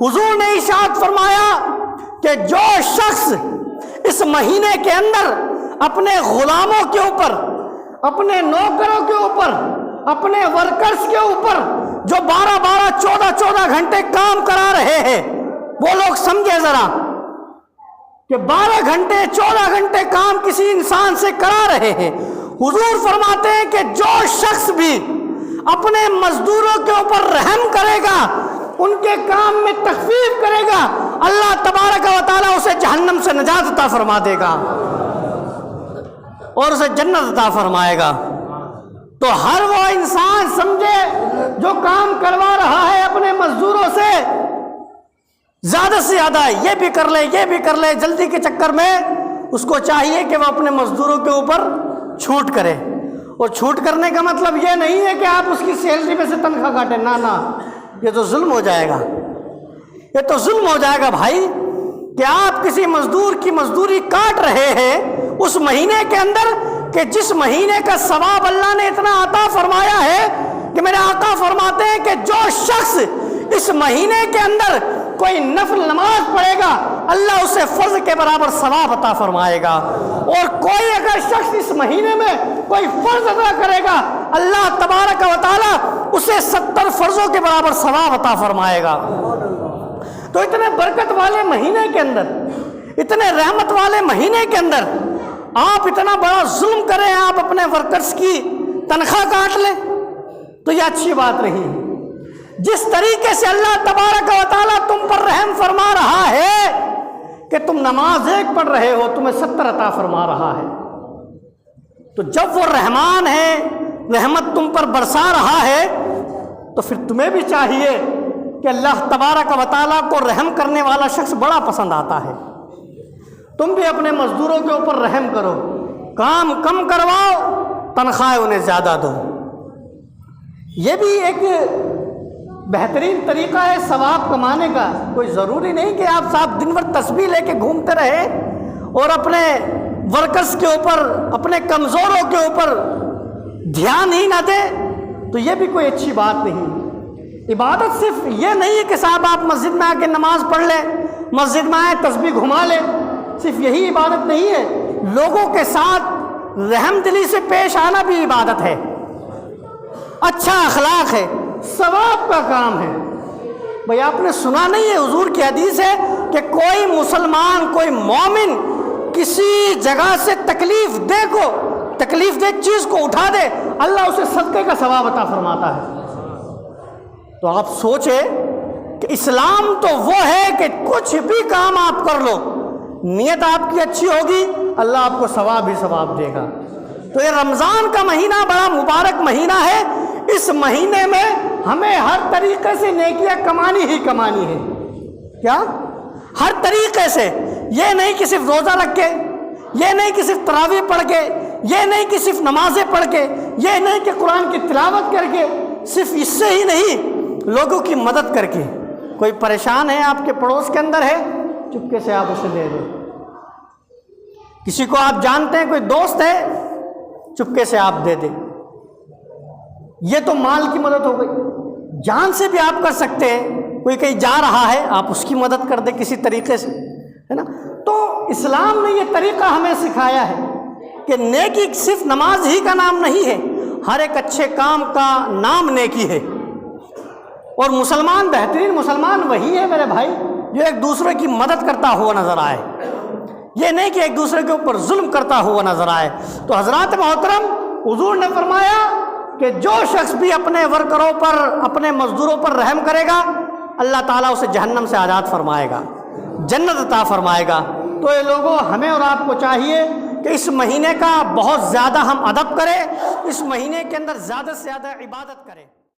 حضور نے ارشاد فرمایا کہ جو شخص اس مہینے کے اندر اپنے غلاموں کے اوپر، اپنے نوکروں کے اوپر، اپنے ورکرز کے اوپر جو 12 14 گھنٹے کام کرا رہے ہیں، وہ لوگ سمجھے ذرا کہ 12 گھنٹے 14 گھنٹے کام کسی انسان سے کرا رہے ہیں، حضور فرماتے ہیں کہ جو شخص بھی اپنے مزدوروں کے اوپر رحم کرے گا، ان کے کام میں تخفیف کرے گا، اللہ تبارک و تعالیٰ اسے جہنم سے نجات عطا فرما دے گا اور اسے جنت عطا فرمائے گا۔ تو ہر وہ انسان سمجھے جو کام کروا رہا ہے اپنے مزدوروں سے، زیادہ سے زیادہ یہ بھی کر لے، یہ بھی کر لے، جلدی کے چکر میں اس کو چاہیے کہ وہ اپنے مزدوروں کے اوپر چھوٹ کرے۔ اور چھوٹ کرنے کا مطلب یہ نہیں ہے کہ آپ اس کی سیلری میں سے تنخواہ کاٹیں، نہ، یہ تو ظلم ہو جائے گا، یہ تو ظلم ہو جائے گا بھائی، کہ آپ کسی مزدور کی مزدوری کاٹ رہے ہیں اس مہینے کے اندر کہ جس مہینے کا ثواب اللہ نے اتنا عطا فرمایا ہے کہ میرے آقا فرماتے ہیں کہ جو شخص اس مہینے کے اندر کوئی نفل نماز پڑھے گا اللہ اسے فرض کے برابر ثواب عطا فرمائے گا، اور کوئی اگر شخص اس مہینے میں کوئی فرض ادا کرے گا اللہ تبارک و تعالیٰ اسے 70 فرضوں کے برابر ثواب عطا فرمائے گا۔ تو اتنے برکت والے مہینے کے اندر، اتنے رحمت والے مہینے کے اندر آپ اتنا بڑا ظلم کریں، آپ اپنے ورکرز کی تنخواہ کاٹ لیں، تو یہ اچھی بات نہیں۔ جس طریقے سے اللہ تبارک و تعالیٰ تم پر رحم فرما رہا ہے کہ تم نماز ایک پڑھ رہے ہو تمہیں 70 عطا فرما رہا ہے، تو جب وہ رحمان ہے، رحمت تم پر برسا رہا ہے، تو پھر تمہیں بھی چاہیے کہ اللہ تبارک و تعالیٰ کو رحم کرنے والا شخص بڑا پسند آتا ہے۔ تم بھی اپنے مزدوروں کے اوپر رحم کرو، کام کم کرواؤ، تنخواہ انہیں زیادہ دو۔ یہ بھی ایک بہترین طریقہ ہے ثواب کمانے کا۔ کوئی ضروری نہیں کہ آپ صاحب دن بھر تسبیح لے کے گھومتے رہے اور اپنے ورکرز کے اوپر، اپنے کمزوروں کے اوپر دھیان ہی نہ دیں، تو یہ بھی کوئی اچھی بات نہیں۔ عبادت صرف یہ نہیں ہے کہ صاحب آپ مسجد میں آ کے نماز پڑھ لیں، مسجد میں آئے تسبیح گھما لیں، صرف یہی عبادت نہیں ہے، لوگوں کے ساتھ رحم دلی سے پیش آنا بھی عبادت ہے، اچھا اخلاق ہے، ثواب کا کام ہے۔ بھئی آپ نے سنا نہیں ہے، حضور کی حدیث ہے کہ کوئی مسلمان، کوئی مومن کسی جگہ سے تکلیف دہ چیز کو اٹھا دے اللہ اسے صدقے کا ثواب عطا فرماتا ہے۔ تو آپ سوچیں کہ اسلام تو وہ ہے کہ کچھ بھی کام آپ کر لو، نیت آپ کی اچھی ہوگی اللہ آپ کو ثواب ہی ثواب دے گا۔ تو یہ رمضان کا مہینہ بڑا مبارک مہینہ ہے، اس مہینے میں ہمیں ہر طریقے سے نیکیاں کمانی ہی کمانی ہے۔ کیا؟ ہر طریقے سے، یہ نہیں کہ صرف روزہ رکھ کے، یہ نہیں کہ صرف تراویح پڑھ کے، یہ نہیں کہ صرف نمازیں پڑھ کے، یہ نہیں کہ قرآن کی تلاوت کر کے، صرف اس سے ہی نہیں، لوگوں کی مدد کر کے۔ کوئی پریشان ہے آپ کے پڑوس کے اندر ہے، چپکے سے آپ اسے دے دیں۔ کسی کو آپ جانتے ہیں، کوئی دوست ہے، چپکے سے آپ دے دیں۔ یہ تو مال کی مدد ہو گئی۔ جان سے بھی آپ کر سکتے ہیں، کوئی کہیں جا رہا ہے آپ اس کی مدد کر دیں کسی طریقے سے، ہے نا۔ تو اسلام نے یہ طریقہ ہمیں سکھایا ہے کہ نیکی صرف نماز ہی کا نام نہیں ہے، ہر ایک اچھے کام کا نام نیکی ہے۔ اور مسلمان، بہترین مسلمان وہی ہے میرے بھائی جو ایک دوسرے کی مدد کرتا ہوا نظر آئے، یہ نہیں کہ ایک دوسرے کے اوپر ظلم کرتا ہوا نظر آئے۔ تو حضرات محترم، حضور نے فرمایا کہ جو شخص بھی اپنے ورکروں پر، اپنے مزدوروں پر رحم کرے گا اللہ تعالیٰ اسے جہنم سے آزاد فرمائے گا، جنت عطا فرمائے گا۔ تو یہ لوگوں، ہمیں اور آپ کو چاہیے کہ اس مہینے کا بہت زیادہ ہم ادب کریں، اس مہینے کے اندر زیادہ سے زیادہ عبادت کریں۔